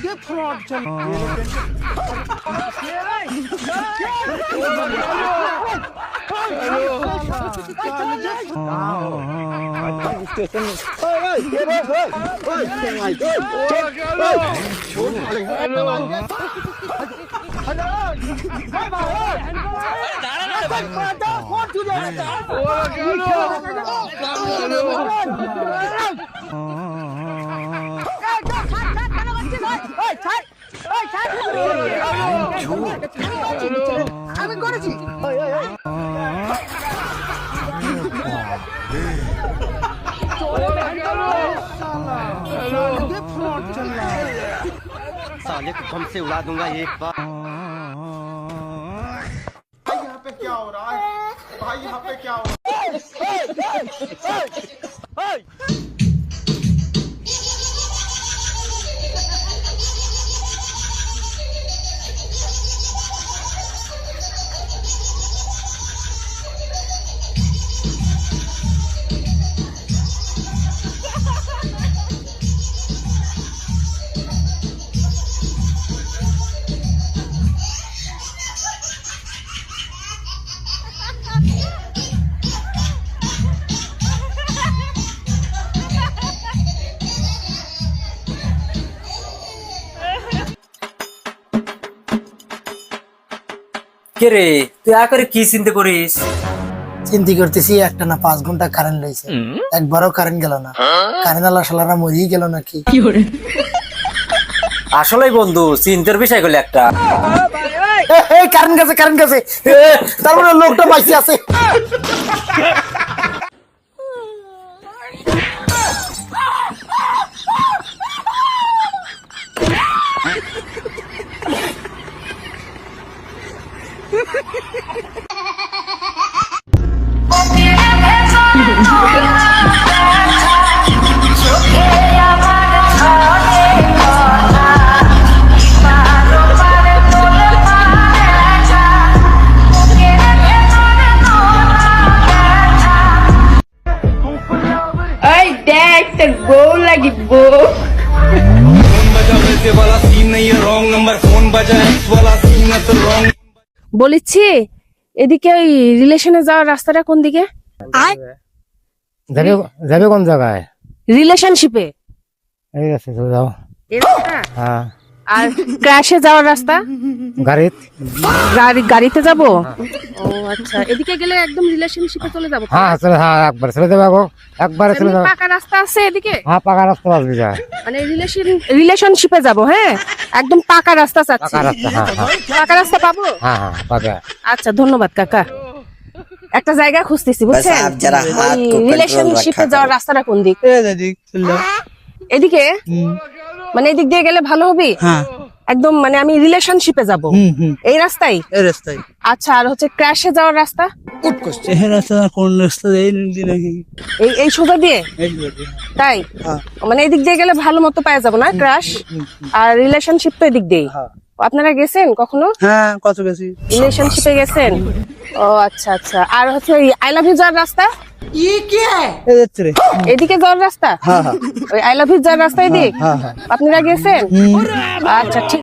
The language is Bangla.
ये फ्रॉड चल আমি করেছি साले को बम से उड़ा दूंगा एक बार। भाई यहाँ पे क्या हो रहा है? भाई यहाँ पे क्या हो रहा है? কে রে তুই আরে কি চিন্তা করিস? চিন্তা করতেছি একটা না 5 ঘন্টা কারেন্ট লইছে, একবারও কারেন্ট গেল না। কারেন্ট আলা শালারা মরিয়ে গেল নাকি? আসলেই বন্ধু চিন্তার বিষয় গুলো একটা। এই কারেন্ট গেছে তারপরে লোকটা বাইসে আছে। বলেছি এদিকে ওই রিলেশনে যাওয়ার রাস্তাটা কোন দিকে? যাবে কোন জায়গায়? রিলেশনশিপে এই আছে চলে যাও। এই রাস্তা? হ্যাঁ। আর ক্র্যাশে যাওয়ার রাস্তা? গাড়িতে যাব। ও আচ্ছা, এদিকে গেলে একদম রিলেশনশিপে চলে যাব। হ্যাঁ চলে, হ্যাঁ একবার চলে যাবো, একবার চলে যাবো। পাকা রাস্তা আছে এদিকে? হ্যাঁ পাকা রাস্তা আসবে যা, মানে রিলেশনশিপে যাব। হ্যাঁ একদম পাকা রাস্তা চাচ্ছি। পাকা রাস্তা। হ্যাঁ পাকা রাস্তা পাবো? হ্যাঁ হ্যাঁ পাকা। আচ্ছা ধন্যবাদ কাকা। একটা জায়গা খুঁজতেছি বুঝছেন। রিলেশনশিপে যাওয়ার রাস্তাটা কোন দিক? এদিকে? মানে এদিক দিয়ে গেলে ভালো হবে? হ্যাঁ একদম, মানে আমি রিলেশনশিপে যাব এই রাস্তায়? এই রাস্তায়। আচ্ছা, আর হচ্ছে ক্র্যাশে যাওয়ার রাস্তা? এই রাস্তা কোন রাস্তা? এই নাকি এই সোজা দিয়ে? তাই মানে এদিক দিয়ে গেলে ভালো মতো পাওয়া যাবো না ক্র্যাশ? আর রিলেশনশিপ তো এদিক দিয়েই। আপনারা গেছেন কখনো? হ্যাঁ কত গেছি। রিলেশনশিপে গেছেন? ও আচ্ছা আচ্ছা। আর হচ্ছে ওই আই লাভ ইউ যাওয়ার রাস্তা? এদিকে যাওয়ার রাস্তা? ওই আই লাভ ইউ যাওয়ার রাস্তা এদিক? আপনারা গেছেন? আচ্ছা ঠিক